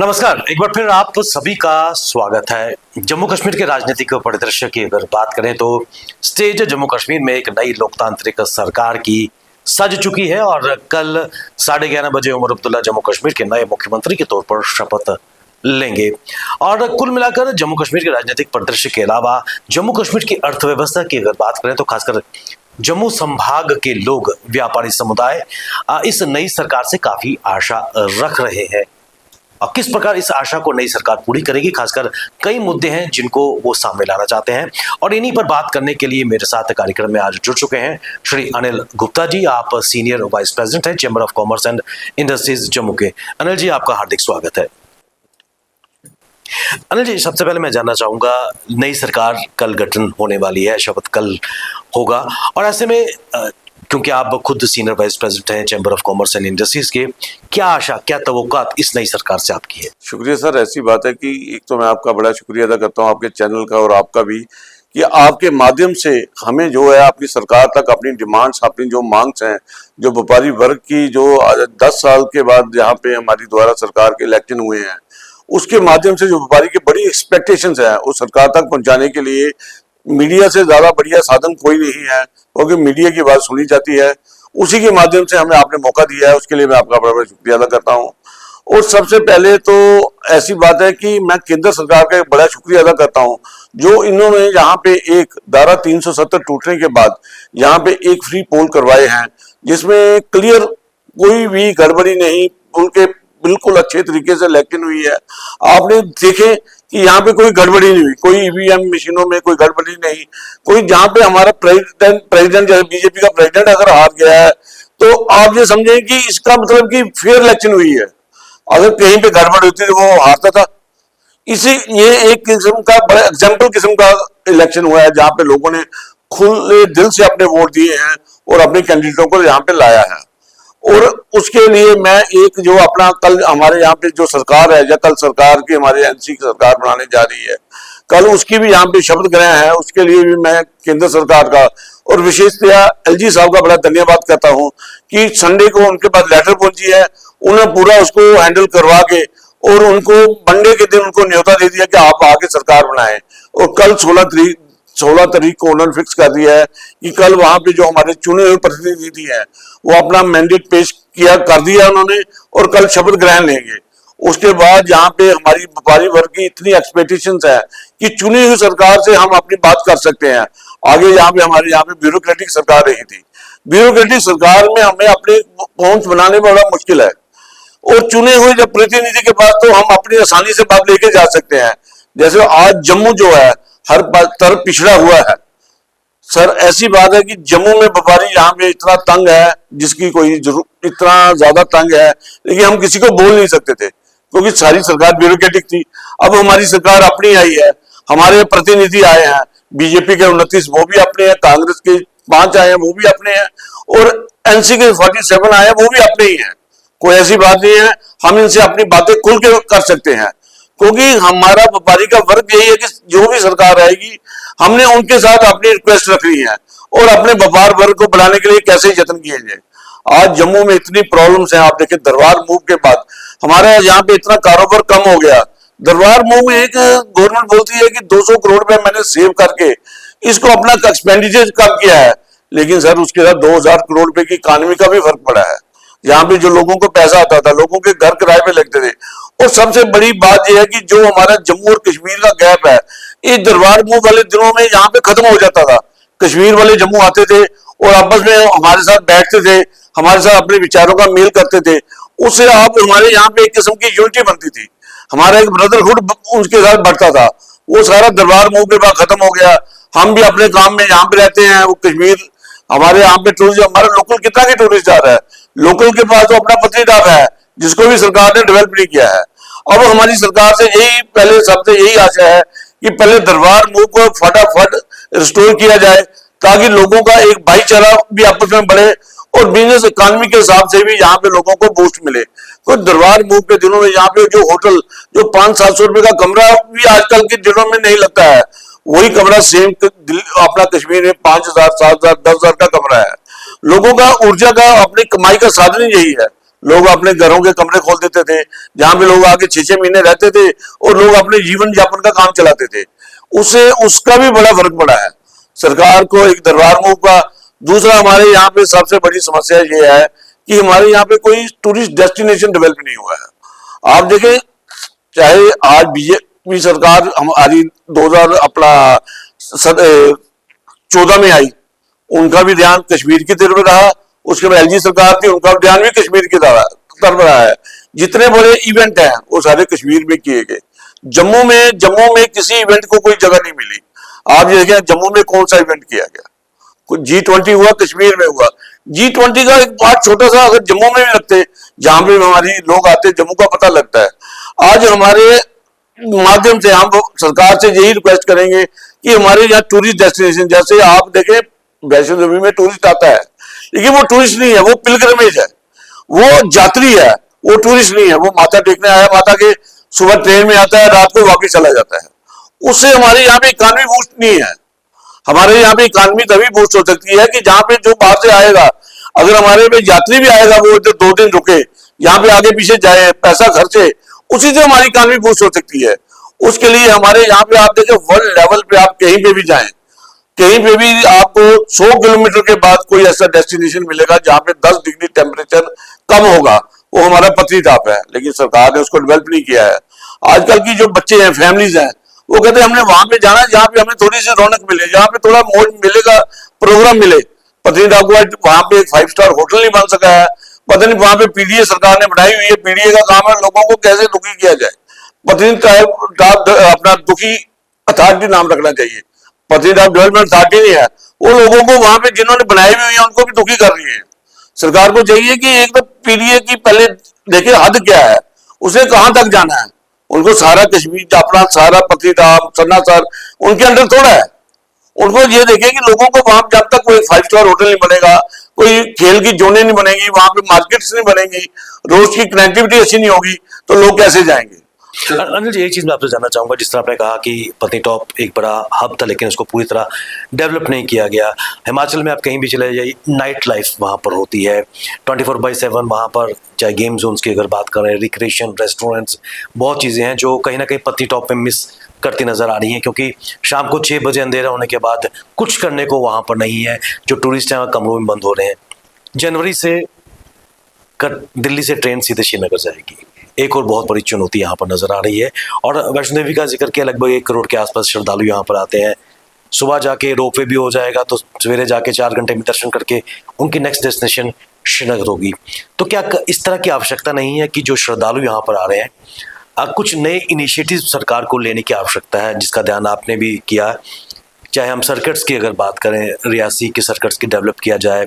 नमस्कार, एक बार फिर आप सभी का स्वागत है। जम्मू कश्मीर के राजनीतिक परिदृश्य की अगर बात करें तो स्टेज जम्मू कश्मीर में एक नई लोकतांत्रिक सरकार की सज चुकी है और कल 11:30 बजे उमर अब्दुल्ला जम्मू कश्मीर के नए मुख्यमंत्री के तौर पर शपथ लेंगे। और कुल मिलाकर जम्मू कश्मीर के राजनीतिक परिदृश्य के अलावा जम्मू कश्मीर की अर्थव्यवस्था की अगर बात करें तो खासकर जम्मू संभाग के लोग, व्यापारी समुदाय इस नई सरकार से काफी आशा रख रहे हैं। अब किस प्रकार इस आशा को नई सरकार पूरी करेगी, खासकर कई मुद्दे हैं जिनको वो सामने लाना चाहते हैं और इन्हीं पर बात करने के लिए मेरे साथ कार्यक्रम में आज जुड़ चुके हैं श्री अनिल गुप्ता जी। आप सीनियर वाइस प्रेसिडेंट हैं chamber of commerce and industries Jammu के। अनिल जी, आपका हार्दिक स्वागत है। अनिल जी, सबसे पहले मैं जानना चाहूंगा, नई सरकार कल गठन होने वाली है, शपथ कल होगा और ऐसे में क्योंकि आप खुद सीनियर वाइस प्रेसिडेंट हैं chamber of commerce and industries के, क्या आशा, क्या तवक्कुआत इस नई सरकार से आपकी है? शुक्रिया सर। ऐसी बात है कि एक तो मैं आपका बड़ा शुक्रिया अदा करता हूं, आपके चैनल का और आपका भी, कि आपके माध्यम से हमें जो है अपनी सरकार तक अपनी डिमांड्स, अपनी जो मांग्स हैं, जो व्यापारी वर्ग की जो 10 साल के बाद यहाँ पे हमारी द्वारा सरकार के इलेक्शन हुए हैं, उसके माध्यम से जो व्यापारी की बड़ी एक्सपेक्टेशंस है उस सरकार तक पहुंचाने के लिए मीडिया से ज्यादा बढ़िया साधन कोई नहीं है, क्योंकि मीडिया की बात सुनी जाती है। उसी के माध्यम से हमें आपने मौका दिया है, उसके लिए मैं आपका बड़ा बड़ा शुक्रिया अदा करता हूँ। और सबसे पहले तो ऐसी बात है कि मैं केंद्र सरकार का बड़ा शुक्रिया अदा करता हूँ, जो इन्होंने यहाँ पे एक धारा 370 टूटने के बाद यहाँ पे एक फ्री पोल करवाए हैं, जिसमें क्लियर कोई भी गड़बड़ी नहीं, उनके बिल्कुल अच्छे तरीके से इलेक्शन हुई है। आपने देखे कि यहाँ पे कोई गड़बड़ी नहीं हुई, कोई ईवीएम मशीनों में कोई गड़बड़ी नहीं, कोई जहाँ पे हमारा प्रेसिडेंट जैसे बीजेपी का प्रेसिडेंट अगर हार गया है तो आप ये समझें कि इसका मतलब कि फेयर इलेक्शन हुई है। अगर कहीं पे गड़बड़ होती तो वो हारता था। ये एक किस्म का बड़ा एग्जाम्पल किस्म का इलेक्शन हुआ है, जहाँ पे लोगों ने खुले दिल से अपने वोट दिए हैं और अपने कैंडिडेटों को यहाँ पे लाया है। और उसके लिए मैं एक जो अपना कल हमारे यहाँ पे जो सरकार है, या कल सरकार की हमारे एनसी की सरकार बनाने जा रही है, कल उसकी भी यहाँ पे शपथ ग्रहण है, उसके लिए भी मैं केंद्र सरकार का और विशेषतया एलजी साहब का बड़ा धन्यवाद करता हूँ कि संडे को उनके पास लेटर पहुंची है, उन्होंने पूरा उसको हैंडल करवा के और उनको मंडे के दिन उनको न्योता दे दिया कि आप आके सरकार बनाएं। और कल 16 तारीख को उन्होंने फिक्स कर दिया है कि कल वहां पे जो हमारे चुने हुए प्रतिनिधि हैं वो अपना मैंडेट पेश कर दिया उन्होंने और कल शपथ ग्रहण लेंगे। उसके बाद यहाँ पे हमारी व्यापारी वर्ग की इतनी एक्सपेक्टेशंस है कि चुनी हुई सरकार से हम अपनी बात कर सकते हैं। आगे हमारे यहाँ पे ब्यूरोक्रेटिक सरकार रही थी, ब्यूरोक्रेटिक सरकार में हमें अपने पहुंच बनाने में बड़ा मुश्किल है, और चुने हुए जब प्रतिनिधि के पास तो हम अपनी आसानी से बात लेके जा सकते हैं। जैसे आज जम्मू जो है हर तरफ पिछड़ा हुआ है सर, ऐसी बात है कि जम्मू में व्यापारी यहाँ पे इतना तंग है, जिसकी कोई जरूरत, इतना ज्यादा तंग है, लेकिन हम किसी को बोल नहीं सकते थे क्योंकि सारी सरकार ब्यूरोक्रेटिक थी। अब हमारी सरकार अपनी आई है, हमारे प्रतिनिधि आए हैं, बीजेपी के 29 वो भी अपने हैं, कांग्रेस के 5 आए हैं वो भी अपने हैं, और एनसी के 47 आए हैं वो भी अपने ही हैं। कोई ऐसी बात नहीं है, हम इनसे अपनी बातें खुल के कर सकते हैं, क्योंकि हमारा व्यापारी का वर्ग यही है कि जो भी सरकार आएगी हमने उनके साथ अपनी रिक्वेस्ट रखनी है और अपने व्यापार वर्ग को बढ़ाने के लिए कैसे यत्न किए जाए। आज जम्मू में इतनी प्रॉब्लम्स हैं, आप देखें दरबार मूव के बाद हमारे यहाँ पे इतना कारोबार कम हो गया। दरबार मूव में एक गवर्नमेंट बोलती है कि 200 करोड़ रुपए मैंने सेव करके इसको अपना एक्सपेंडिचर कम किया है, लेकिन सर उसके साथ 2000 करोड़ रुपए की इकॉनमी का भी फर्क पड़ा है। यहाँ पे जो लोगों को पैसा आता था, लोगों के घर किराए पे लगते थे। और सबसे बड़ी बात यह है कि जो हमारा जम्मू और कश्मीर का गैप है, ये दरबार मूव वाले दिनों में यहाँ पे खत्म हो जाता था। कश्मीर वाले जम्मू आते थे और आपस में हमारे साथ बैठते थे, हमारे साथ अपने विचारों का मेल करते थे, उससे आप हमारे यहाँ पे एक किस्म की यूनिटी बनती थी, हमारा एक ब्रदरहुड उनके साथ बढ़ता था। वो सारा दरबार मूव के बाद खत्म हो गया। हम भी अपने काम में यहाँ पे रहते हैं, वो कश्मीर हमारे यहाँ पे टूरिस्ट, हमारा लोकल कितना के टूरिस्ट जा रहा है, लोकल के पास तो अपना पत्नीटॉप है जिसको भी सरकार ने डेवलप नहीं किया है। अब हमारी सरकार से यही पहले सबसे यही आशा है कि पहले दरबार मूव को फटाफट रिस्टोर किया जाए, ताकि लोगों का एक भाईचारा भी आपस में बढ़े और बिजनेस इकोनॉमी के हिसाब से भी यहाँ पे लोगों को बूस्ट मिले। तो दरबार मूव के दिनों में यहाँ पे जो होटल जो 500-700 रुपए का कमरा भी आजकल के दिनों में नहीं लगता है, वही कमरा सेम अपना कश्मीर में 5000, 7000, 10,000 का कमरा है। लोगों का ऊर्जा का अपनी कमाई का साधन ही यही है, लोग अपने घरों के कमरे खोल देते थे, जहां पे लोग आके 6-6 महीने रहते थे और लोग अपने जीवन यापन का काम चलाते थे। उससे उसका भी बड़ा फर्क पड़ा है सरकार को एक दरबार मूव का। दूसरा, हमारे यहाँ पे सबसे बड़ी समस्या ये है कि हमारे यहाँ पे कोई टूरिस्ट डेस्टिनेशन डेवलप नहीं हुआ है। आप देखें, चाहे आज बीजेपी सरकार हमारी 2000 अपना 14 में आई, उनका भी ध्यान कश्मीर की तरफ रहा। उसके बाद एलजी सरकार थी, उनका ध्यान भी कश्मीर की तरफ रहा है। जितने बड़े इवेंट हैं वो सारे कश्मीर में किए गए। जम्मू में किसी इवेंट को कोई जगह नहीं मिली। आप ये देखें जम्मू में कौन सा इवेंट किया गया, कुछ G20 हुआ, कश्मीर में हुआ। G20 का एक बात छोटा सा अगर जम्मू में भी रखते, जहां पे हमारी लोग आते, जम्मू का पता लगता है। आज हमारे माध्यम से हम सरकार से यही रिक्वेस्ट करेंगे कि हमारे यहाँ टूरिस्ट डेस्टिनेशन, जैसे आप देखें वैष्णो देवी में टूरिस्ट आता है, लेकिन वो टूरिस्ट नहीं है, वो पिलग्रिमेज है, वो यात्री है, वो टूरिस्ट नहीं है। वो माथा टेकने आया, माता के सुबह ट्रेन में आता है, रात को वापस चला जाता है। उससे हमारे यहाँ पे इकॉनमी बूस्ट नहीं है। हमारे यहाँ पे इकॉनमी तभी बूस्ट हो सकती है कि जहां पे जो बाहर से आएगा, अगर हमारे पे यात्री भी आएगा, वो इधर 2 दिन रुके, यहाँ पे आगे पीछे जाए, पैसा खर्चे, उसी से हमारी इकॉनमी बूस्ट हो सकती है। उसके लिए हमारे यहाँ पे आप देखें, वर्ल्ड लेवल पे आप कहीं पे भी जाएं, कहीं पे भी आपको 100 किलोमीटर के बाद कोई ऐसा डेस्टिनेशन मिलेगा जहां पे 10 डिग्री टेम्परेचर कम होगा, वो हमारा पत्नीटॉप है। लेकिन सरकार ने उसको डेवलप नहीं किया है। आजकल की जो बच्चे हैं, फैमिलीज हैं, वो कहते हैं हमने वहां पे जाना है जहां पे हमें थोड़ी सी रौनक मिले, जहां पे थोड़ा मौज मिलेगा, प्रोग्राम मिले। पत्नीटॉप को वहां पे एक 5 स्टार होटल नहीं बन सका है। पता नहीं वहां पे पीडीए सरकार ने बनाई हुई है। पीडीए का काम है लोगों को कैसे दुखी किया जाए। पत्नीटॉप अपना दुखी अथॉरिटी नाम रखना चाहिए, पत्नीटॉप डेवलपमेंट अथॉरिटी नहीं है। वो लोगों को वहां पे जिन्होंने बनाई हुई है उनको भी दुखी कर रही है। सरकार को चाहिए कि एक तो पीडीए की पहले देखे हद क्या है, उसे कहां तक जाना है। उनको सारा कश्मीर, अपना सारा पत्नीटॉप, सन्नासर उनके अंदर थोड़ा है। उनको ये देखे कि लोगों को वहां जब तक कोई 5 स्टार होटल नहीं बनेगा, कोई खेल की जोने नहीं बनेगी, वहां पे मार्केट्स नहीं बनेगी, रोज की कनेक्टिविटी अच्छी नहीं होगी, तो लोग कैसे जाएंगे। अनिल जी, एक चीज मैं आपसे जानना चाहूंगा, जिस तरह आपने कहा कि पत्नीटॉप एक बड़ा हब था लेकिन उसको पूरी तरह डेवलप नहीं किया गया। हिमाचल में आप कहीं भी चले जाइए, नाइट लाइफ वहाँ पर होती है 24/7। वहाँ पर चाहे गेम जोन्स की अगर बात करें, रिक्रिएशन, रेस्टोरेंट्स, बहुत चीज़ें हैं जो कहीं ना कहीं पत्नीटॉप में मिस करती नज़र आ रही हैं, क्योंकि शाम को 6 बजे अंधेरा होने के बाद कुछ करने को वहाँ पर नहीं है। जो टूरिस्ट हैं कमरों में बंद हो रहे हैं। जनवरी से दिल्ली से ट्रेन सीधे श्रीनगर जाएगी, एक और बहुत बड़ी चुनौती यहाँ पर नजर आ रही है। और वैष्णो देवी का जिक्र किया, लगभग 1 करोड़ के आसपास श्रद्धालु यहाँ पर आते हैं। सुबह जाके रोपवे भी हो जाएगा तो सवेरे जाके 4 घंटे में दर्शन करके उनकी नेक्स्ट डेस्टिनेशन श्रीनगर होगी। तो क्या इस तरह की आवश्यकता नहीं है कि जो श्रद्धालु यहाँ पर आ रहे हैं, कुछ नए इनिशिएटिव सरकार को लेने की आवश्यकता है, जिसका ध्यान आपने भी किया। चाहे हम सर्किट्स की अगर बात करें, रियासी के सर्किट्स की डेवलप किया जाए,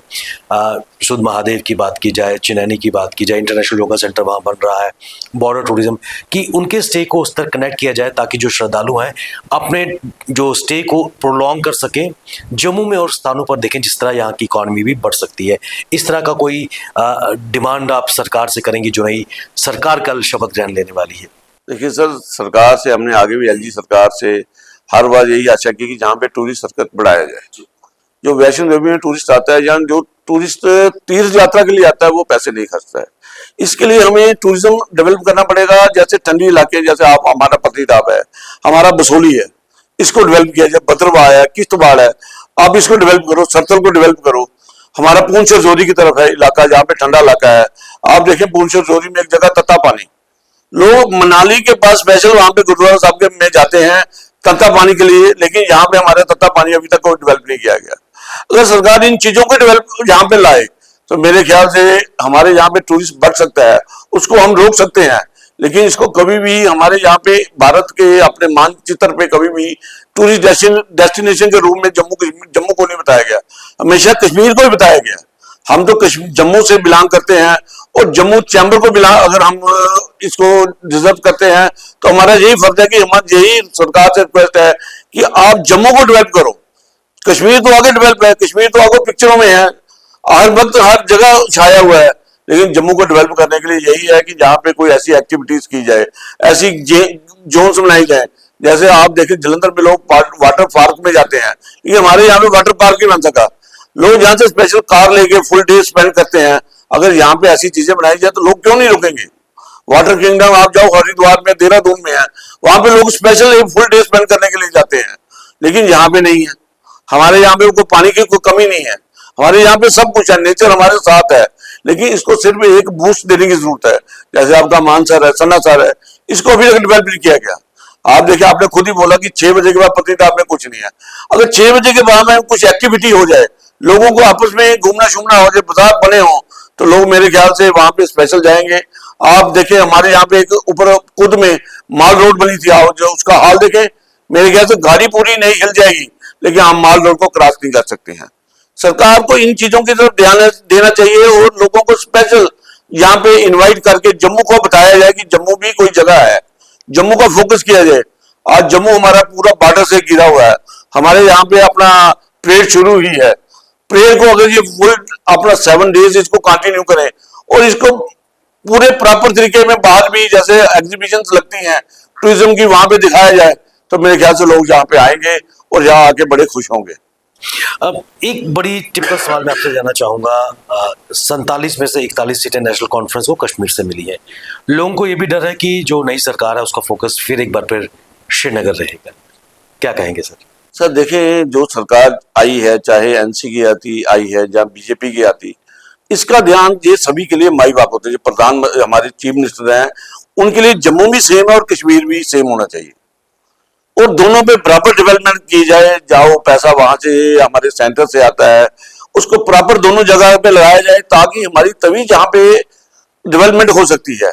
शुद्ध महादेव की बात की जाए, चिनैनी की बात की जाए, इंटरनेशनल योगा सेंटर वहाँ बन रहा है, बॉर्डर टूरिज्म की, उनके स्टे को उस तरह कनेक्ट किया जाए ताकि जो श्रद्धालु हैं अपने जो स्टे को प्रोलॉन्ग कर सकें। जम्मू में और स्थानों पर देखें जिस तरह यहाँ की इकॉनमी भी बढ़ सकती है। इस तरह का कोई डिमांड आप सरकार से करेंगी जो नई सरकार कल शपथ ग्रहण लेने वाली है? देखिए सर, सरकार से हमने आगे भी एलजी सरकार से हर बार यही आशा की कि जहाँ पे टूरिस्ट सर्किट बढ़ाया जाए। जो वैष्णो देवी में टूरिस्ट आता है, जहाँ जो टूरिस्ट तीर्थ यात्रा के लिए आता है, वो पैसे नहीं खर्चता है। इसके लिए हमें टूरिज्म डेवलप करना पड़ेगा। जैसे ठंडी इलाके, जैसे आप हमारा पत्नीटॉप है, हमारा बसोली है, इसको डेवलप किया जाए। भद्रवाह है, किश्तवाड़ है, आप इसको डेवलप करो। सरथल को डेवलप करो। हमारा पूंछ और जोरी की तरफ है इलाका, जहाँ पे ठंडा इलाका है। आप देखें पूंछ और जोरी में एक जगह तत्ता पानी, लोग मनाली के पास स्पेशल वहां पे गुरुद्वारा साहब के में जाते हैं तत्ता पानी के लिए, लेकिन यहाँ पे हमारे तत्ता पानी अभी तक कोई डेवलप नहीं किया गया। अगर सरकार इन चीजों को डेवलप यहाँ पे लाए तो मेरे ख्याल से हमारे यहाँ पे टूरिस्ट बढ़ सकता है। उसको हम रोक सकते हैं, लेकिन इसको कभी भी हमारे यहाँ पे भारत के अपने मानचित्र पे कभी भी टूरिस्ट डेस्टिनेशन के रूप में जम्मू को नहीं बताया गया, हमेशा कश्मीर को ही बताया गया। हम तो जम्मू से बिलोंग करते हैं और जम्मू चैम्बर को अगर हम इसको डिजर्व करते हैं तो हमारा यही फर्ज है कि हमारा यही सरकार से रिक्वेस्ट है कि आप जम्मू को डेवलप करो। कश्मीर तो आगे डेवलप है, कश्मीर तो आगे पिक्चरों में है, हर वक्त हर जगह छाया हुआ है, लेकिन जम्मू को डेवलप करने के लिए यही है कि जहाँ पे कोई ऐसी एक्टिविटीज की जाए, ऐसी जोन्स बनाई जाए। जैसे आप देखें जलंधर में लोग वाटर पार्क में जाते हैं, लेकिन हमारे यहाँ पे वाटर पार्क ही बन सका। लोग यहाँ से स्पेशल कार लेके फुल डे स्पेंड करते हैं, अगर यहाँ पे ऐसी चीजें बनाई जाए तो लोग क्यों नहीं रुकेंगे। वाटर किंगडम आप जाओ हरिद्वार में, देहरादून में है, वहां पे लोग स्पेशल एक फुल डे स्पेंड करने के लिए जाते हैं, लेकिन यहाँ पे नहीं है। हमारे यहाँ पे कोई पानी की कोई कमी नहीं है, हमारे यहाँ पे सब कुछ है, नेचर हमारे साथ है, लेकिन इसको सिर्फ एक बूस्ट देने की जरूरत है। जैसे आपका मानसर है, सन्नासर है, इसको अभी तक डेवलप नहीं किया गया। आप देखिए, आपने खुद ही बोला कि 6 बजे के बाद पत्नीटॉप में कुछ नहीं है। अगर 6 बजे के बाद में कुछ एक्टिविटी हो जाए, लोगों को आपस में घूमना शूमना हो जाए, बाजार बने हो, तो लोग मेरे ख्याल से वहां पे स्पेशल जाएंगे। आप देखें, हमारे यहाँ पे एक ऊपर खुद में माल रोड बनी थी, आप जो उसका हाल देखें, मेरे ख्याल से गाड़ी पूरी नहीं हिल जाएगी, लेकिन हम माल रोड को क्रॉस नहीं कर सकते हैं। सरकार को इन चीजों की तरफ ध्यान देना चाहिए और लोगों को स्पेशल यहाँ पे इनवाइट करके जम्मू को बताया जाए कि जम्मू भी कोई जगह है, जम्मू का फोकस किया जाए। आज जम्मू हमारा पूरा बॉर्डर से घिरा हुआ है, हमारे यहाँ पे अपना परेड शुरू हुई है। परेड को अगर ये फुल अपना 7 डेज इसको कंटिन्यू करें और इसको पूरे प्रॉपर तरीके में बाहर भी जैसे एग्जीबिशंस लगती हैं टूरिज्म की, वहां पे दिखाया जाए, तो मेरे ख्याल से लोग यहाँ पे आएंगे और यहाँ आके बड़े खुश होंगे। अब एक बड़ी टिपिकल सवाल मैं आपसे जानना चाहूंगा, 47 में से 41 सीटें नेशनल कॉन्फ्रेंस को कश्मीर से मिली है। लोगों को ये भी डर है कि जो नई सरकार है उसका फोकस फिर एक बार फिर श्रीनगर रहेगा, क्या कहेंगे सर? सर देखिए, जो सरकार आई है, चाहे एनसी की आई है या बीजेपी की आती, इसका ध्यान ये सभी के लिए माई बाप होते हैं। जो प्रधान हमारे चीफ मिनिस्टर हैं, उनके लिए जम्मू भी सेम है और कश्मीर भी सेम होना चाहिए, और दोनों पे प्रॉपर डेवलपमेंट की जाए। जाओ पैसा वहां से हमारे सेंटर से आता है, उसको प्रॉपर दोनों जगह पे लगाया जाए, ताकि हमारी तभी जहां पे डेवलपमेंट हो सकती है।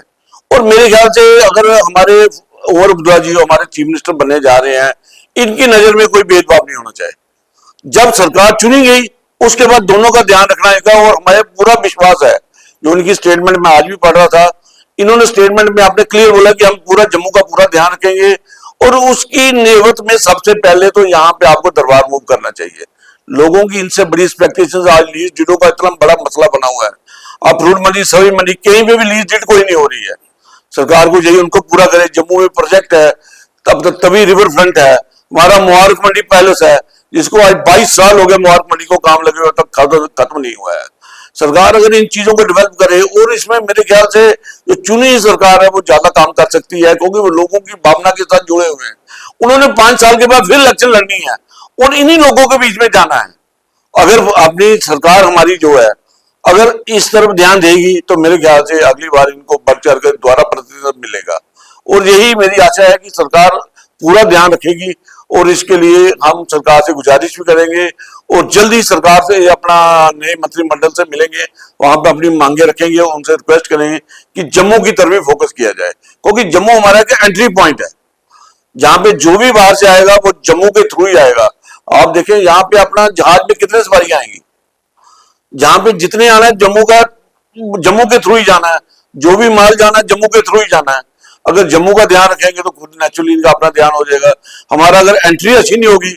और मेरे ख्याल से अगर हमारे और अब्दुल्ला जी हमारे चीफ मिनिस्टर बनने जा रहे हैं, इनकी नजर में कोई भेदभाव नहीं होना चाहिए। जब सरकार चुनी गई उसके बाद दोनों का ध्यान रखना है, और हमारे पूरा विश्वास है, जो उनकी स्टेटमेंट में आज भी पढ़ रहा था, इन्होंने स्टेटमेंट में आपने क्लियर बोला कि हम पूरा जम्मू का पूरा ध्यान रखेंगे, और उसकी नेवत में सबसे पहले तो यहाँ पे आपको दरबार मूव करना चाहिए। लोगों की इनसे बड़ी एक्सपेक्टेशंस, आज लीज डीडों का इतना बड़ा मसला बना हुआ है, आप फ्रूट मंडी, सब्जी मंडी, कहीं पे भी लीज डीड कोई नहीं हो रही है। सरकार को चाहिए उनको पूरा करे। जम्मू में प्रोजेक्ट है, तब तभी रिवर फ्रंट है, हमारा मुबारक मंडी पैलेस है, जिसको आज 22 साल हो गए मुबारक मंडी को काम लगे हुए, तब खत्म नहीं हुआ है। सरकार अगर इन चीजों को डेवलप करे, और इसमें मेरे ख्याल से जो चुनी हुई सरकार है वो ज्यादा काम कर सकती है, क्योंकि वो लोगों की भावना के साथ जुड़े हुए हैं। उन्होंने 5 साल के बाद फिर इलेक्शन लड़नी है और इन्हीं लोगों के बीच में जाना है। अगर अपनी सरकार हमारी जो है अगर इस तरफ ध्यान देगी, तो मेरे ख्याल से अगली बार इनको बढ़ चढ़ कर दोबारा प्रतिशत मिलेगा, और यही मेरी आशा है कि सरकार पूरा ध्यान रखेगी। और इसके लिए हम सरकार से गुजारिश भी करेंगे, और जल्दी सरकार से अपना नए मंत्रिमंडल से मिलेंगे, वहां पर अपनी मांगे रखेंगे, उनसे रिक्वेस्ट करेंगे कि जम्मू की तरफ फोकस किया जाए, क्योंकि जम्मू हमारा एक एंट्री पॉइंट है, जहां पे जो भी बाहर से आएगा वो जम्मू के थ्रू ही आएगा। आप देखें यहाँ पे अपना जहाज में कितने सवारियां आएंगी, जहां पे जितने आना है जम्मू के थ्रू ही जाना है, जो भी माल जाना है जम्मू के थ्रू ही जाना है। अगर जम्मू का ध्यान रखेंगे तो खुद नेचुरली इनका अपना ध्यान हो जाएगा। हमारा अगर एंट्री अच्छी नहीं होगी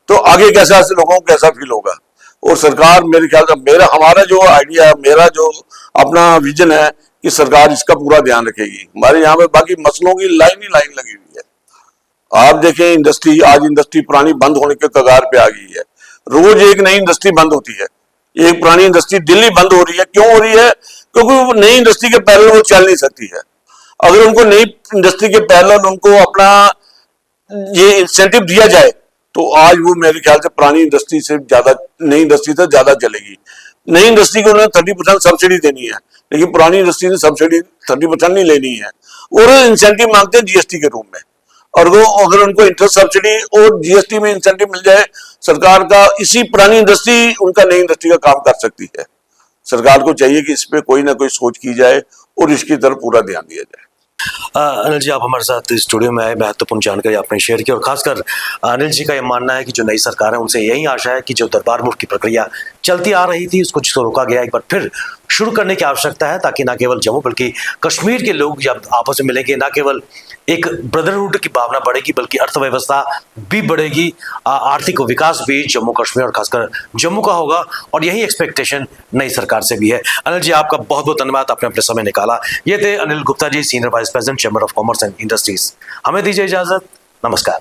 तो आगे कैसा लोगों को कैसा फील होगा। और सरकार मेरे ख्याल से हमारा जो आइडिया है, मेरा जो अपना विजन है कि सरकार इसका पूरा ध्यान रखेगी। हमारे यहाँ पे बाकी मसलों की लाइन ही लाइन लगी हुई है। आप देखें इंडस्ट्री, आज इंडस्ट्री पुरानी बंद होने के कगार पे आ गई है, रोज एक नई इंडस्ट्री बंद होती है। एक पुरानी इंडस्ट्री दिल्ली बंद हो रही है, क्यों हो रही है? क्योंकि वो नई इंडस्ट्री के पैरेलल वो चल नहीं सकती है। अगर उनको नई इंडस्ट्री के पैरेलल उनको अपना ये इंसेंटिव दिया जाए, तो आज वो मेरे ख्याल से पुरानी इंडस्ट्री से ज्यादा, नई इंडस्ट्री से ज्यादा चलेगी। नई इंडस्ट्री को उन्हें 30% सब्सिडी देनी है, लेकिन पुरानी इंडस्ट्री ने सब्सिडी 30% नहीं लेनी है, और इंसेंटिव मांगते हैं जीएसटी के रूप में। और वो अगर उनको इंटरेस्ट सब्सिडी और जीएसटी में इंसेंटिव मिल जाए सरकार का, इसी पुरानी इंडस्ट्री उनका नई इंडस्ट्री का काम कर सकती है। सरकार को चाहिए कि इस पे कोई ना कोई सोच की जाए और इसकी तरफ पूरा ध्यान दिया जाए। अनिल जी, आप हमारे साथ स्टूडियो में आए, महत्वपूर्ण जानकारी आपने शेयर की, और खासकर अनिल जी का यह मानना है कि जो नई सरकार है उनसे यही आशा है कि जो दरबार मूव की प्रक्रिया चलती आ रही थी उसको जिसको रोका गया, एक बार फिर शुरू करने की आवश्यकता है, ताकि ना केवल जम्मू बल्कि कश्मीर के लोग जब आपस में मिलेंगे, ना केवल एक ब्रदरहुड की भावना बढ़ेगी बल्कि अर्थव्यवस्था भी बढ़ेगी, आर्थिक विकास भी जम्मू कश्मीर और खासकर जम्मू का होगा, और यही एक्सपेक्टेशन नई सरकार से भी है। अनिल जी, आपका बहुत बहुत धन्यवाद, आपने अपने समय निकाला। ये थे Anil Gupta ji, senior vice president chamber of commerce and industries. हमें दीजिए इजाजत, नमस्कार।